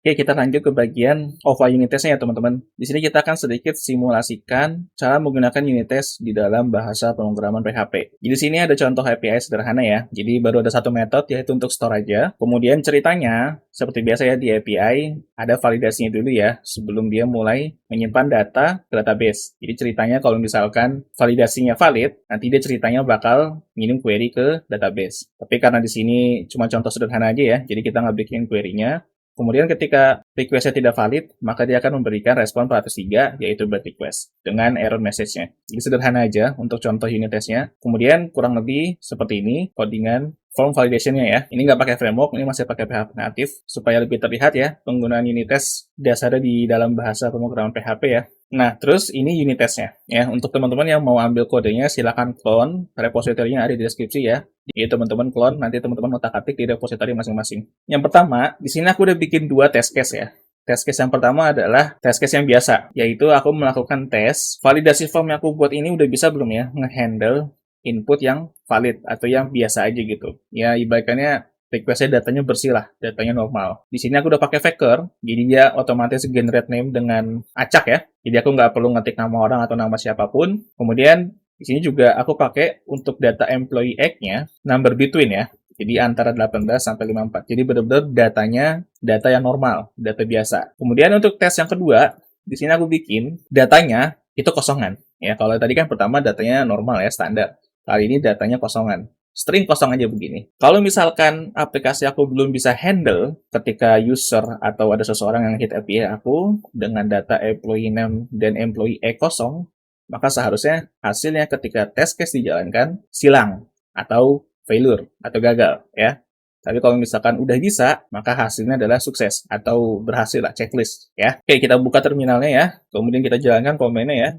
Oke, kita lanjut ke bagian offline unit test-nya ya teman-teman. Di sini kita akan sedikit simulasikan cara menggunakan unit test di dalam bahasa pemrograman PHP. Jadi di sini ada contoh API sederhana ya. Jadi baru ada satu metode yaitu untuk store aja. Kemudian ceritanya seperti biasa ya di API ada validasinya dulu ya sebelum dia mulai menyimpan data ke database. Jadi ceritanya kalau misalkan validasinya valid, nanti dia ceritanya bakal ngirim query ke database. Tapi karena di sini cuma contoh sederhana aja ya, jadi kita nggak bikin query-nya. Kemudian ketika request-nya tidak valid, maka dia akan memberikan respon 403, yaitu bad request, dengan error message-nya. Jadi sederhana aja untuk contoh unit test-nya. Kemudian kurang lebih seperti ini, codingan form validation-nya ya. Ini nggak pakai framework, ini masih pakai PHP natif, supaya lebih terlihat ya penggunaan unit test dasarnya di dalam bahasa pemrograman PHP ya. Nah, terus ini unit test-nya. Ya, untuk teman-teman yang mau ambil kodenya, silakan clone, repositorinya ada di deskripsi ya. Jadi teman-teman clone, nanti teman-teman otak-atik di repositori masing-masing. Yang pertama, di sini aku udah bikin dua test case ya. Test case yang pertama adalah test case yang biasa, yaitu aku melakukan tes. Validasi form yang aku buat ini udah bisa belum ya ngehandle input yang valid atau yang biasa aja gitu. Ya, ibaratnya request-nya datanya bersih lah, datanya normal. Di sini aku udah pakai Faker, jadi dia otomatis generate name dengan acak ya. Jadi aku nggak perlu ngetik nama orang atau nama siapapun. Kemudian di sini juga aku pakai untuk data employee age-nya number between ya. Jadi antara 18 sampai 54. Jadi benar-benar datanya data yang normal, data biasa. Kemudian untuk tes yang kedua, di sini aku bikin datanya itu kosongan. Ya, kalau tadi kan pertama datanya normal ya, standar. Kali ini datanya kosongan. String kosong aja begini. Kalau misalkan aplikasi aku belum bisa handle ketika user atau ada seseorang yang hit API aku dengan data employee name dan employee A kosong, maka seharusnya hasilnya ketika test case dijalankan silang atau failure atau gagal ya. Tapi kalau misalkan udah bisa, maka hasilnya adalah sukses atau berhasil lah, checklist ya. Oke, kita buka terminalnya ya. Kemudian kita jalankan komennya ya.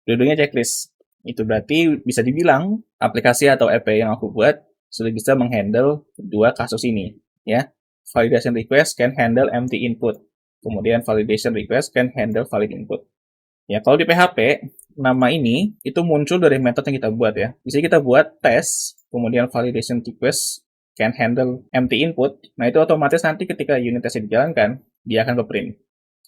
Judulnya checklist. Itu berarti bisa dibilang aplikasi atau app yang aku buat sudah bisa menghandle dua kasus ini. Ya, validation request can handle empty input. Kemudian validation request can handle valid input. Ya, kalau di PHP, nama ini itu muncul dari metode yang kita buat ya. Bisa kita buat test, kemudian validation request can handle empty input. Nah, itu otomatis nanti ketika unit test dijalankan, dia akan ke-print.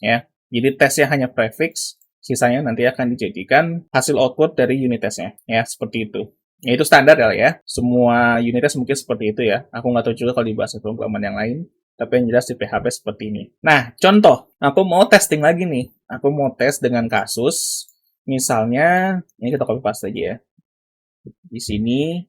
Ya, jadi tesnya hanya prefix, sisanya nanti akan dijadikan hasil output dari unit testnya. Ya, seperti itu. Ya, itu standar ya. Semua unit test mungkin seperti itu ya. Aku nggak tahu juga kalau di bahasa pemrograman yang lain. Tapi yang jelas di PHP seperti ini. Nah, contoh. Aku mau testing lagi nih. Aku mau tes dengan kasus. Misalnya, ini kita copy paste aja ya. Di sini,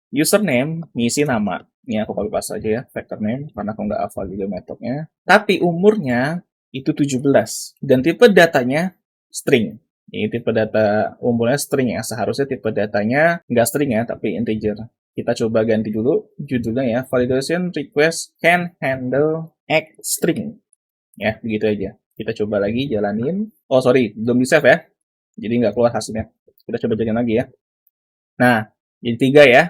username, ngisi nama. Ini aku copy paste aja ya, vector name, karena aku nggak hafal juga metodenya. Tapi umurnya itu 17. Dan tipe datanya string. Ini tipe data umurnya string ya. Seharusnya tipe datanya nggak string ya, tapi integer. Kita coba ganti dulu judulnya ya. Validation request can handle X string. Ya, begitu aja. Kita coba lagi jalanin. Oh, sorry, belum di-save ya. Jadi nggak keluar hasilnya. Kita coba jalanin lagi ya. Nah, jadi 3 ya.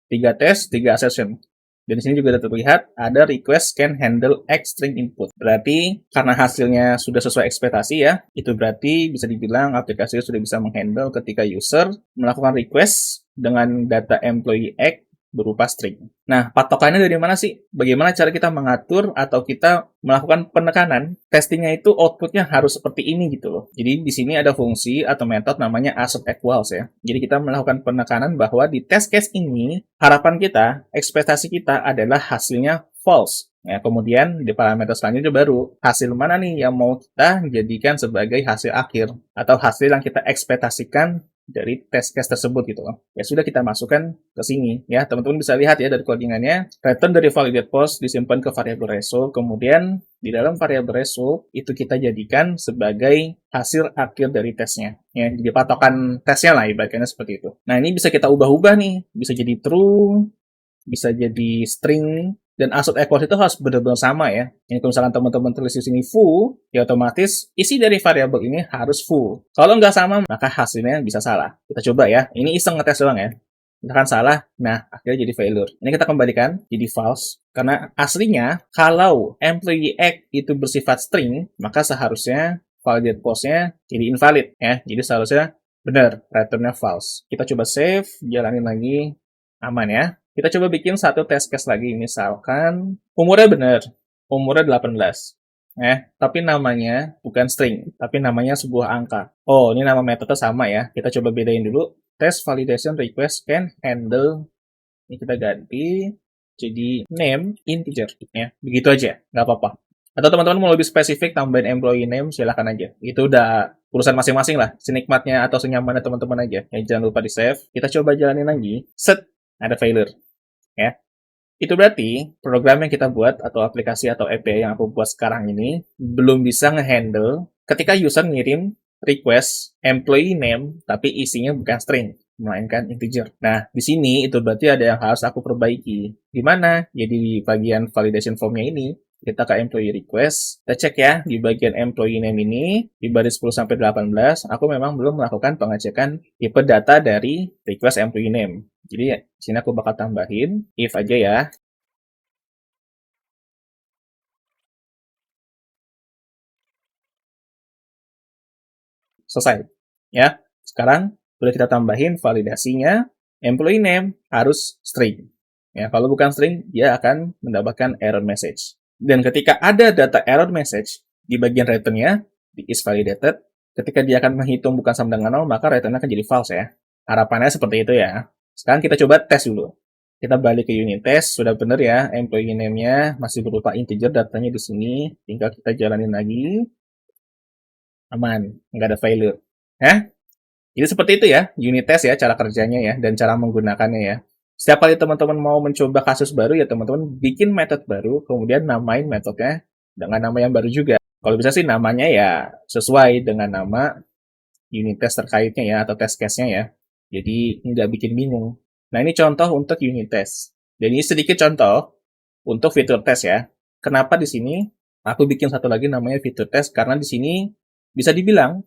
3 tes, 3 assertion. Dan di sini juga terlihat ada request can handle X string input. Berarti karena hasilnya sudah sesuai ekspektasi ya, itu berarti bisa dibilang aplikasi sudah bisa menghandle ketika user melakukan request dengan data employee X berupa string. Nah, patokannya dari mana sih? Bagaimana cara kita mengatur atau kita melakukan penekanan? Testingnya itu outputnya harus seperti ini gitu loh. Jadi di sini ada fungsi atau metode namanya assert equals ya. Jadi kita melakukan penekanan bahwa di test case ini harapan kita, ekspektasi kita adalah hasilnya false. Ya, kemudian di parameter selanjutnya baru hasil mana nih yang mau kita jadikan sebagai hasil akhir atau hasil yang kita ekspektasikan dari test case tersebut gitu loh. Ya sudah kita masukkan ke sini ya. Teman-teman bisa lihat ya dari codingannya. Return dari validated post disimpan ke variable result. Kemudian di dalam variable result itu kita jadikan sebagai hasil akhir dari tesnya. Ya, jadi patokan tesnya lah ibaratnya seperti itu. Nah, ini bisa kita ubah-ubah nih. Bisa jadi true, bisa jadi string, dan assert equals itu harus benar-benar sama ya. Ini kalau misalkan teman-teman tulis di sini full, ya otomatis isi dari variabel ini harus full. Kalau nggak sama, maka hasilnya bisa salah. Kita coba ya. Ini iseng ngetes doang ya. Misalkan salah, nah akhirnya jadi failure. Ini kita kembalikan jadi false. Karena aslinya, kalau employee X itu bersifat string, maka seharusnya validate post-nya jadi invalid ya. Jadi seharusnya benar, return-nya false. Kita coba save, jalanin lagi, aman ya. Kita coba bikin satu test case lagi, misalkan umurnya benar, umurnya 18. Tapi namanya bukan string, tapi namanya sebuah angka. Oh, ini nama metode sama ya. Kita coba bedain dulu. Test validation request can handle, ini kita ganti jadi name integer ya. Begitu aja, nggak apa-apa. Atau teman-teman mau lebih spesifik tambahin employee name, silahkan aja. Itu udah urusan masing-masing lah. Senikmatnya atau senyamannya teman-teman aja. Ya, jangan lupa di save. Kita coba jalanin lagi. Set, ada failure. Ya. Itu berarti program yang kita buat atau aplikasi atau API yang aku buat sekarang ini belum bisa ngehandle ketika user ngirim request employee name tapi isinya bukan string, melainkan integer. Nah, di sini itu berarti ada yang harus aku perbaiki. Di mana? Ya di bagian validation formnya ini. Kita ke employee request, kita cek ya, di bagian employee name ini, di baris 10-18, aku memang belum melakukan pengecekan tipe data dari request employee name. Jadi ya, di sini aku bakal tambahin if aja ya. Selesai. Ya, sekarang boleh kita tambahin validasinya, employee name harus string. Ya, kalau bukan string, dia akan mendapatkan error message. Dan ketika ada data error message di bagian return-nya, di is validated, ketika dia akan menghitung bukan sama dengan 0, maka return-nya akan jadi false ya. Harapannya seperti itu ya. Sekarang kita coba tes dulu. Kita balik ke unit test, sudah benar ya, employee name-nya masih berupa integer, datanya di sini, tinggal kita jalanin lagi. Aman, nggak ada failure. Ya, jadi seperti itu ya, unit test ya, cara kerjanya ya, dan cara menggunakannya ya. Setiap kali teman-teman mau mencoba kasus baru ya teman-teman bikin metode baru, kemudian namain metodenya dengan nama yang baru juga. Kalau bisa sih namanya ya sesuai dengan nama unit test terkaitnya ya, atau test case-nya ya. Jadi nggak bikin bingung. Nah ini contoh untuk unit test. Dan ini sedikit contoh untuk fitur test ya. Kenapa di sini aku bikin satu lagi namanya fitur test? Karena di sini bisa dibilang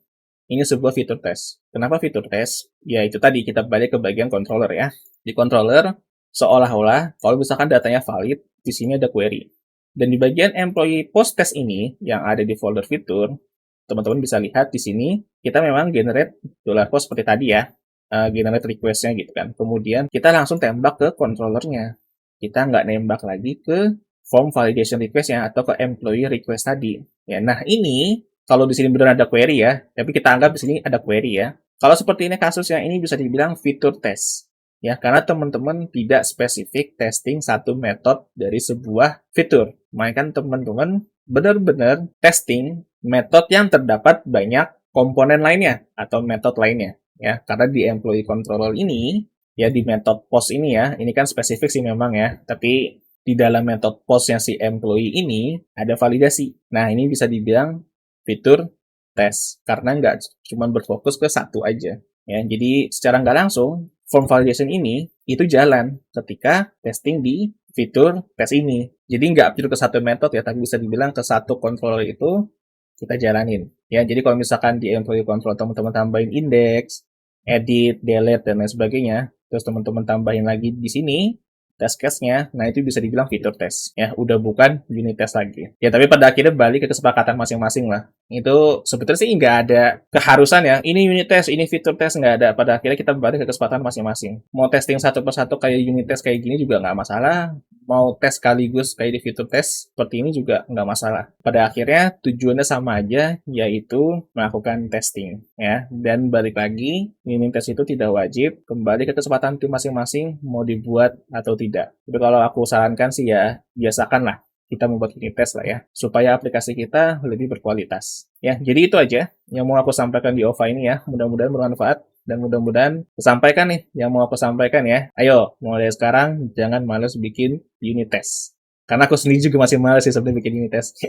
ini sebuah fitur test. Kenapa fitur test? Ya itu tadi, kita balik ke bagian controller ya. Di controller, seolah-olah kalau misalkan datanya valid, di sini ada query. Dan di bagian employee post test ini, yang ada di folder fitur, teman-teman bisa lihat di sini, kita memang generate $post seperti tadi ya. Generate request-nya gitu kan. Kemudian kita langsung tembak ke controllernya. Kita nggak nembak lagi ke form validation request-nya atau ke employee request tadi. Ya, nah ini kalau di sini benar ada query ya, tapi kita anggap di sini ada query ya. Kalau seperti ini kasusnya ini bisa dibilang fitur test. Ya, karena teman-teman tidak spesifik testing satu metode dari sebuah fitur. Melainkan teman-teman benar-benar testing metode yang terdapat banyak komponen lainnya atau metode lainnya. Ya, karena di employee controller ini, ya di metode post ini ya, ini kan spesifik sih memang ya, tapi di dalam metode postnya si employee ini ada validasi. Nah, ini bisa dibilang fitur tes karena nggak cuma berfokus ke satu aja ya. Jadi secara nggak langsung form validation ini itu jalan ketika testing di fitur tes ini. Jadi nggak perlu ke satu metode ya, tapi bisa dibilang ke satu controller itu kita jalanin ya. Jadi kalau misalkan di employee control teman-teman tambahin index, edit, delete dan lain sebagainya, terus teman-teman tambahin lagi di sini test case-nya, nah itu bisa dibilang fitur test ya, udah bukan unit test lagi. Ya tapi pada akhirnya balik ke kesepakatan masing-masing lah. Itu sebetulnya sih nggak ada keharusan ya, ini unit test, ini fitur test, nggak ada. Pada akhirnya kita balik ke kesepakatan masing-masing. Mau testing satu persatu kayak unit test kayak gini juga nggak masalah. Mau tes sekaligus kayak di fitur test seperti ini juga nggak masalah. Pada akhirnya tujuannya sama aja, yaitu melakukan testing ya. Dan balik lagi, unit test itu tidak wajib, kembali ke kesempatan tim masing-masing mau dibuat atau tidak. Tapi kalau aku sarankan sih ya, biasakanlah kita membuat unit test lah ya, supaya aplikasi kita lebih berkualitas. Ya, jadi itu aja yang mau aku sampaikan di OVA ini ya. Mudah-mudahan bermanfaat dan mudah-mudahan kesampaikan nih yang mau aku sampaikan ya. Ayo, mulai sekarang jangan males bikin unit test. Karena aku sendiri juga masih males sih sebenarnya bikin unit test.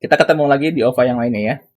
Kita ketemu lagi di OVA yang lainnya ya.